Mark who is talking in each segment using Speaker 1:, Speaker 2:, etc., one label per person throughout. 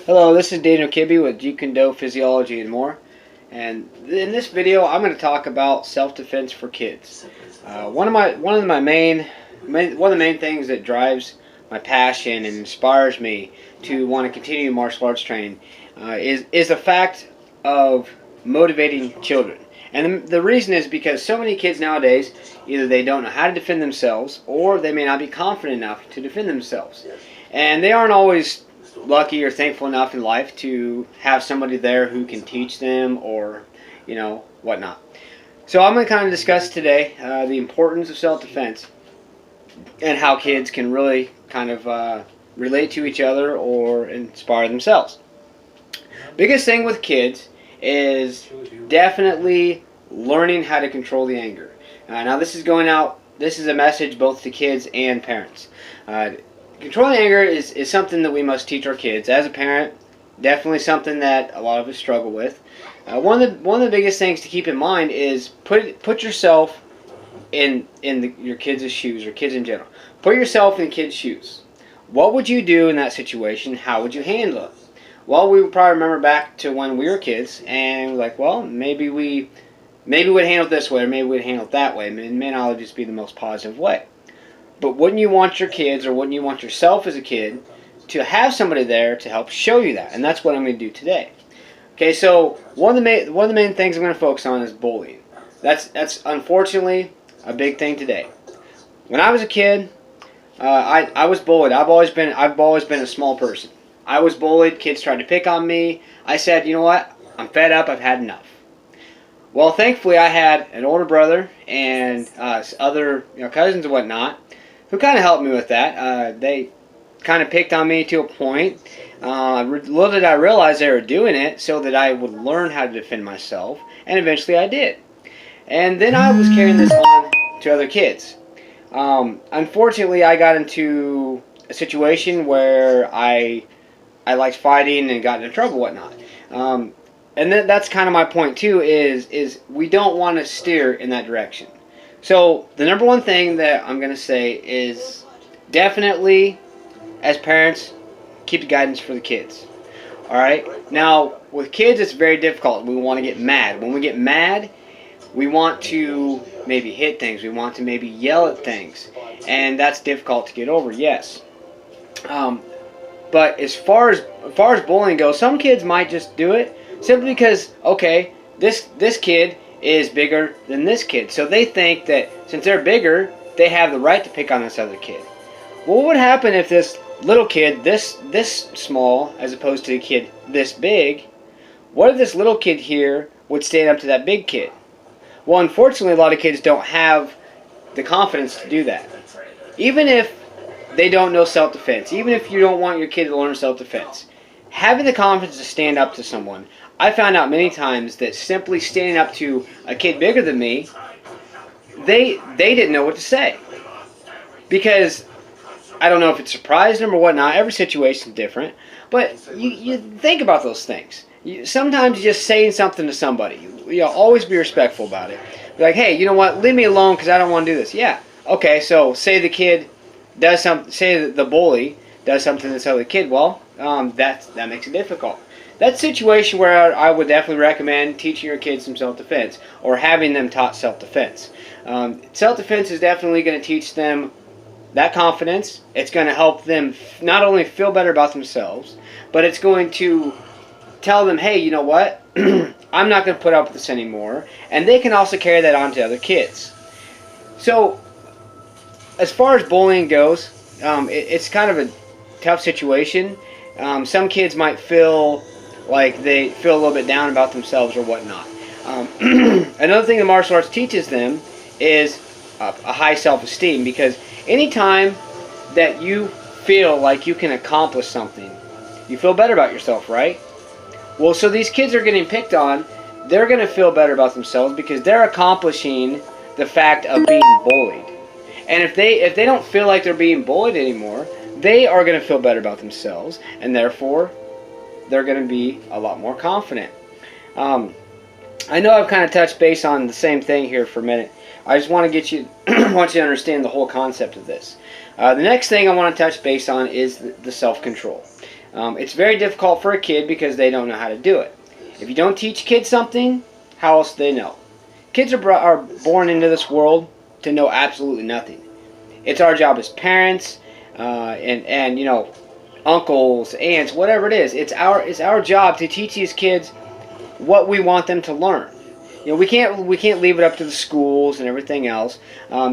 Speaker 1: Hello, this is Daniel Kibbe with Jeet Kune Do Physiology and More. And in this video, I'm going to talk about self-defense for kids. One of the main things that drives my passion and inspires me to want to continue martial arts training is the fact of motivating children. And the reason is because so many kids nowadays, either they don't know how to defend themselves or they may not be confident enough to defend themselves. And they aren't always lucky or thankful enough in life to have somebody there who can teach them or, whatnot. So I'm going to kind of discuss today the importance of self-defense and how kids can really kind of relate to each other or inspire themselves. Biggest thing with kids is definitely learning how to control the anger. Now this is a message both to kids and parents. Controlling anger is something that we must teach our kids. As a parent, definitely something that a lot of us struggle with. One of the biggest things to keep in mind is put yourself in your kids' shoes, or kids in general. Put yourself in kids' shoes. What would you do in that situation? How would you handle it? Well, we would probably remember back to when we were kids, and we're like, well, maybe we'd handle it this way, or maybe we'd handle it that way. It may not just be the most positive way. But wouldn't you want your kids, or wouldn't you want yourself as a kid, to have somebody there to help show you that? And that's what I'm going to do today. Okay, so one of the main things I'm going to focus on is bullying. That's unfortunately a big thing today. When I was a kid, I was bullied. I've always been a small person. I was bullied. Kids tried to pick on me. I said, you know what? I'm fed up. I've had enough. Well, thankfully, I had an older brother and other cousins and whatnot who kind of helped me with that. They kind of picked on me to a point. Little did I realize they were doing it so that I would learn how to defend myself, and eventually I did. And then I was carrying this on to other kids. Unfortunately, I got into a situation where I liked fighting and got into trouble and whatnot. And that's kind of my point too, is we don't want to steer in that direction. So the number one thing that I'm going to say is definitely, as parents, keep the guidance for the kids. Alright? Now, with kids it's very difficult. We want to get mad. When we get mad, we want to maybe hit things. We want to maybe yell at things. And that's difficult to get over, yes. But as far as bullying goes, some kids might just do it simply because, okay, this kid is bigger than this kid. So they think that since they're bigger, they have the right to pick on this other kid. Well, what would happen if this little kid, this small, as opposed to a kid this big, what if this little kid here would stand up to that big kid? Well, unfortunately, a lot of kids don't have the confidence to do that. Even if they don't know self-defense, even if you don't want your kid to learn self-defense, having the confidence to stand up to someone. I found out many times that simply standing up to a kid bigger than me, they didn't know what to say. Because, I don't know if it surprised them or whatnot, every situation is different, but you think about those things. Sometimes just saying something to somebody, always be respectful about it. Be like, hey, you know what, leave me alone because I don't want to do this. Yeah, okay, so say the kid does something, say the bully does something to this other kid, well, that makes it difficult. That's a situation where I would definitely recommend teaching your kids some self-defense, or having them taught self-defense. Self-defense is definitely going to teach them that confidence. It's going to help them not only feel better about themselves, but it's going to tell them, hey, you know what, I'm not going to put up with this anymore, and they can also carry that on to other kids. So, as far as bullying goes, it's kind of a tough situation. Some kids might feel like they feel a little bit down about themselves or whatnot. Another thing the martial arts teaches them is a high self-esteem, because anytime that you feel like you can accomplish something, you feel better about yourself, right? Well, so these kids are getting picked on, they're going to feel better about themselves because they're accomplishing the fact of being bullied. And if they don't feel like they're being bullied anymore, they are going to feel better about themselves, and therefore they're going to be a lot more confident. I know I've kind of touched base on the same thing here for a minute. I just want to get you want you to understand the whole concept of this. The next thing I want to touch base on is the self-control. It's very difficult for a kid because they don't know how to do it. If you don't teach kids something, how else do they know? Kids are born into this world to know absolutely nothing. It's our job as parents, and you know, uncles, aunts, whatever it is. It's our job to teach these kids what we want them to learn. You know, we can't leave it up to the schools and everything else.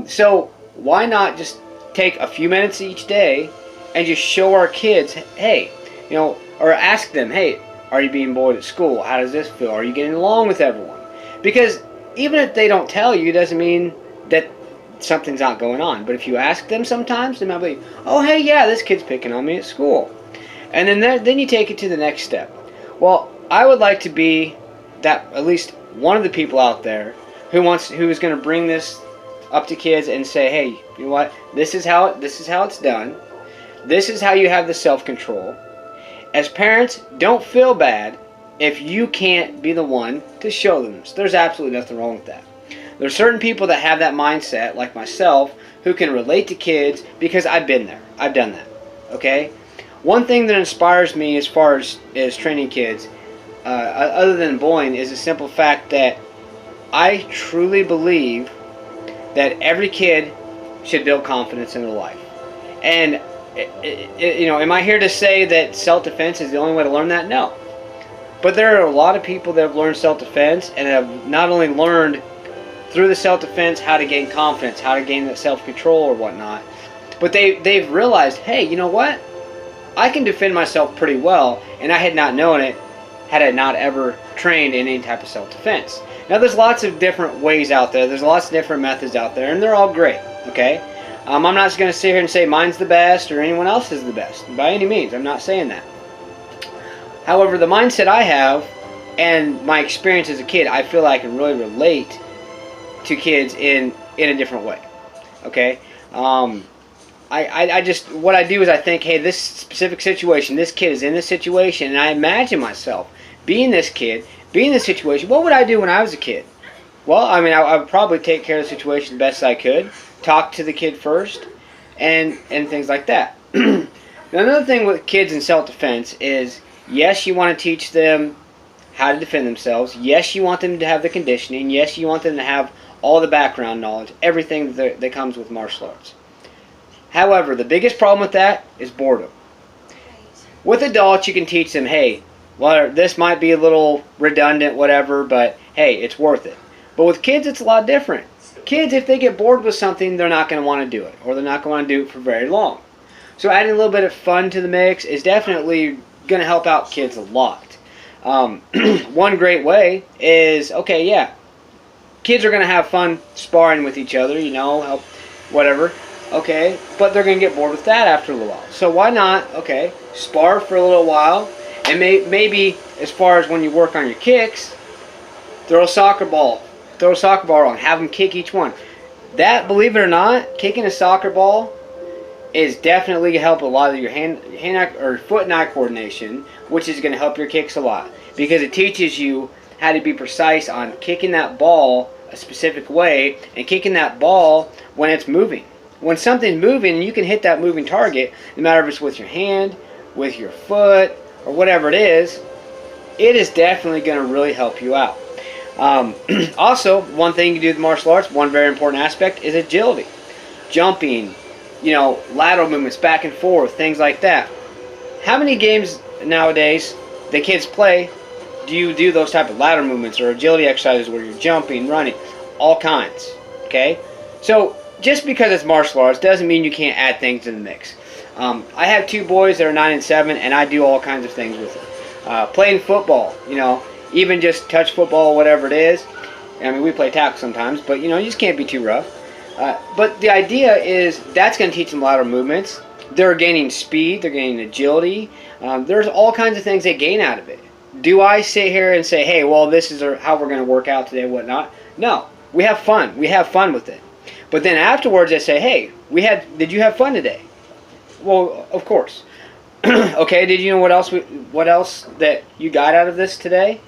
Speaker 1: So why not just take a few minutes each day and just show our kids, hey, you know, or ask them, hey, are you being bullied at school? How does this feel? Are you getting along with everyone? Because even if they don't tell you, it doesn't mean that something's not going on. But if you ask them sometimes, they might be, oh, hey, yeah, this kid's picking on me at school. And then you take it to the next step. Well, I would like to be that, at least one of the people out there who is going to bring this up to kids and say, hey, you know what? This is how it's done. This is how you have the self-control. As parents, don't feel bad if you can't be the one to show them this. There's absolutely nothing wrong with that. There's certain people that have that mindset, like myself, who can relate to kids because I've been there. I've done that. Okay? One thing that inspires me as far as training kids, other than bullying, is the simple fact that I truly believe that every kid should build confidence in their life. And, you know, am I here to say that self-defense is the only way to learn that? No. But there are a lot of people that have learned self-defense and have not only learned through the self-defense how to gain confidence, how to gain that self-control or whatnot, but they've realized, hey, you know what? I can defend myself pretty well, and I had not known it had I not ever trained in any type of self-defense. Now, there's lots of different ways out there. There's lots of different methods out there, and they're all great, okay? I'm not just going to sit here and say mine's the best or anyone else is the best. By any means, I'm not saying that. However, the mindset I have and my experience as a kid, I feel I can really relate to kids in a different way, okay? I just, what I do is I think, hey, this specific situation, this kid is in this situation, and I imagine myself being this kid, being in this situation. What would I do when I was a kid? Well, I mean, I would probably take care of the situation the best I could, talk to the kid first, and things like that. Now, another thing with kids in self-defense is, yes, you want to teach them how to defend themselves. Yes, you want them to have the conditioning. Yes, you want them to have all the background knowledge, everything that comes with martial arts. However, the biggest problem with that is boredom. With adults, you can teach them, hey, well, this might be a little redundant, whatever, but hey, it's worth it. But with kids, it's a lot different. Kids, if they get bored with something, they're not going to want to do it, or they're not going to want to do it for very long. So adding a little bit of fun to the mix is definitely going to help out kids a lot. One great way is, okay, yeah, kids are going to have fun sparring with each other, you know, help, whatever. Okay, but they're going to get bored with that after a little while. So why not, okay, spar for a little while, and maybe as far as when you work on your kicks, throw a soccer ball on, have them kick each one. That, believe it or not, kicking a soccer ball is definitely going to help a lot of your hand or foot and eye coordination, which is going to help your kicks a lot, because it teaches you how to be precise on kicking that ball a specific way and kicking that ball when it's moving. When something's moving, you can hit that moving target, no matter if it's with your hand, with your foot, or whatever it is definitely going to really help you out. Also, one thing you do with martial arts, one very important aspect, is agility. Jumping, you know, lateral movements, back and forth, things like that. How many games nowadays the kids play do you do those type of lateral movements or agility exercises where you're jumping, running, all kinds, okay? So, just because it's martial arts doesn't mean you can't add things in the mix. I have two boys that are 9 and 7, and I do all kinds of things with them. Playing football, you know, even just touch football, whatever it is. I mean, we play tackle sometimes, but, you know, you just can't be too rough. But the idea is that's going to teach them lateral movements. They're gaining speed. They're gaining agility. There's all kinds of things they gain out of it. Do I sit here and say, hey, well, this is how we're going to work out today, whatnot? No. We have fun. We have fun with it. But then afterwards, I say, hey, did you have fun today? Well, of course. Okay, did you know what else that you got out of this today?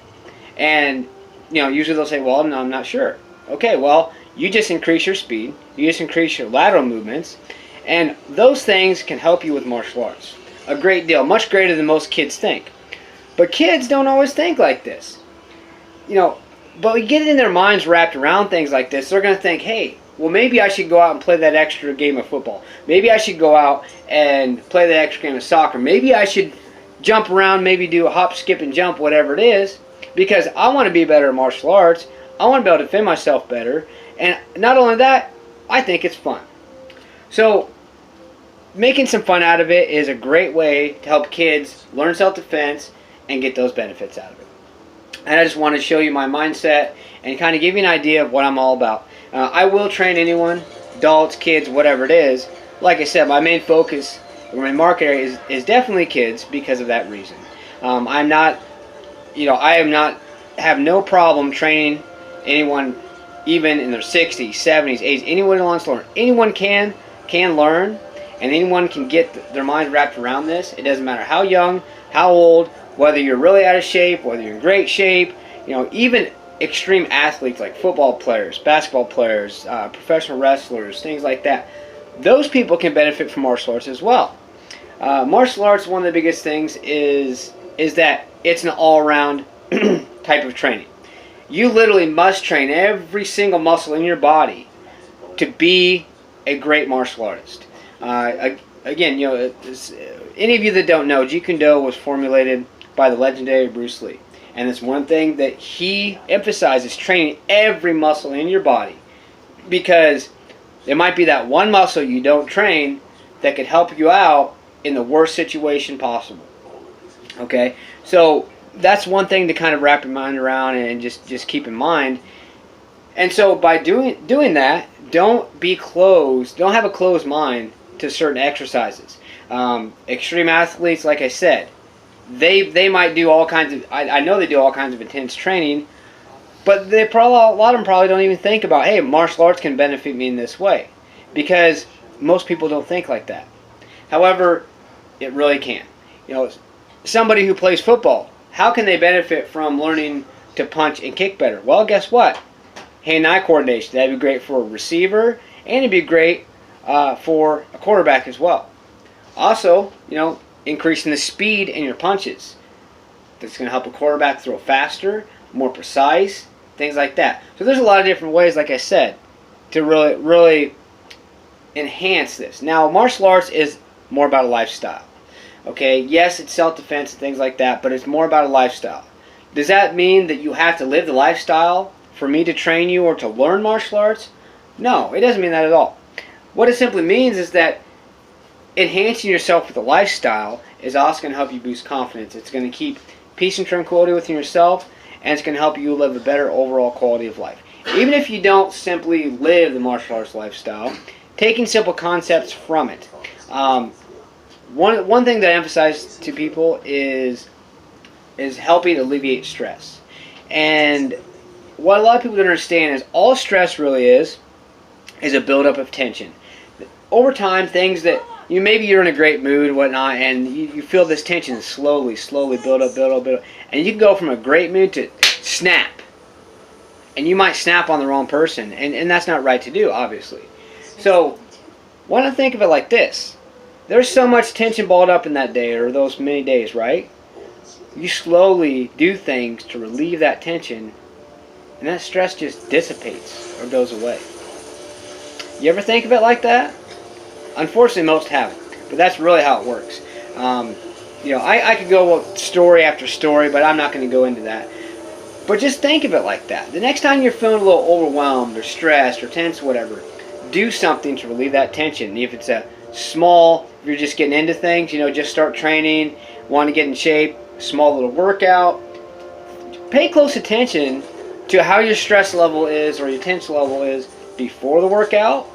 Speaker 1: And, you know, usually they'll say, well, no, I'm not sure. Okay, well, you just increase your speed. You just increase your lateral movements. And those things can help you with martial arts. a great deal, much greater than most kids think. But kids don't always think like this. You know, but we get in their minds wrapped around things like this. They're going to think, hey, well, maybe I should go out and play that extra game of football. Maybe I should go out and play that extra game of soccer. Maybe I should jump around, maybe do a hop, skip, and jump, whatever it is, because I want to be better at martial arts. I want to be able to defend myself better. And not only that, I think it's fun. So making some fun out of it is a great way to help kids learn self-defense and get those benefits out of it. And I just want to show you my mindset and kind of give you an idea of what I'm all about. I will train anyone, adults, kids, whatever it is. Like I said, my main focus or my market area is definitely kids because of that reason. I'm not, have no problem training anyone even in their 60s, 70s, 80s, anyone who wants to learn. Anyone can learn, and anyone can get their mind wrapped around this. It doesn't matter how young, how old, whether you're really out of shape, whether you're in great shape, even extreme athletes like football players, basketball players, professional wrestlers, things like that. Those people can benefit from martial arts as well. Martial arts, one of the biggest things is that it's an all-around type of training. You literally must train every single muscle in your body to be a great martial artist. Again, any of you that don't know, Jeet Kune Do was formulated by the legendary Bruce Lee. And it's one thing that he emphasizes, training every muscle in your body. Because there might be that one muscle you don't train that could help you out in the worst situation possible. Okay? So that's one thing to kind of wrap your mind around and just keep in mind. And so by doing that, don't be closed, don't have a closed mind to certain exercises. Extreme athletes, like I said, they might do all kinds of, I know they do all kinds of intense training, but a lot of them probably don't even think about, hey, martial arts can benefit me in this way, because most people don't think like that. However, it really can. Somebody who plays football, how can they benefit from learning to punch and kick better? Well, guess what? Hand-eye coordination. That'd be great for a receiver, and it'd be great for a quarterback as well. Also, increasing the speed in your punches. That's going to help a quarterback throw faster, more precise, things like that. So there's a lot of different ways, like I said, to really enhance this. Now, martial arts is more about a lifestyle. Okay, yes, it's self-defense and things like that, but it's more about a lifestyle. Does that mean that you have to live the lifestyle for me to train you or to learn martial arts? No, it doesn't mean that at all. What it simply means is that enhancing yourself with a lifestyle is also going to help you boost confidence. It's going to keep peace and tranquility within yourself, and it's going to help you live a better overall quality of life. Even if you don't simply live the martial arts lifestyle, taking simple concepts from it. One thing that I emphasize to people is helping alleviate stress. And what a lot of people don't understand is all stress really is a buildup of tension. Over time, things that maybe you're in a great mood and whatnot, and you feel this tension slowly build up, and you can go from a great mood to snap. And you might snap on the wrong person, and that's not right to do, obviously. So, why not think of it like this? There's so much tension balled up in that day, or those many days, right? You slowly do things to relieve that tension, and that stress just dissipates or goes away. You ever think of it like that? Unfortunately, most haven't, but that's really how it works. I could go with story after story, but I'm not going to go into that. But just think of it like that. The next time you're feeling a little overwhelmed or stressed or tense, whatever, do something to relieve that tension. If it's if you're just getting into things, just start training, want to get in shape, small little workout. Pay close attention to how your stress level is or your tension level is before the workout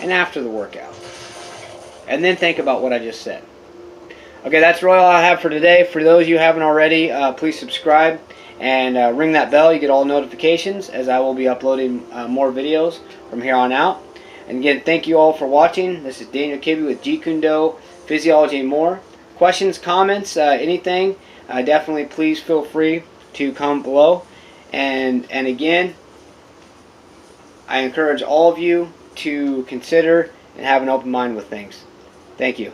Speaker 1: and after the workout. And then think about what I just said. Okay, that's really all I have for today. For those of you who haven't already, please subscribe and ring that bell. You get all notifications as I will be uploading more videos from here on out. And again, thank you all for watching. This is Daniel Kibbe with Jeet Kune Do, Physiology and More. Questions, comments, anything, definitely please feel free to comment below. And again, I encourage all of you to consider and have an open mind with things. Thank you.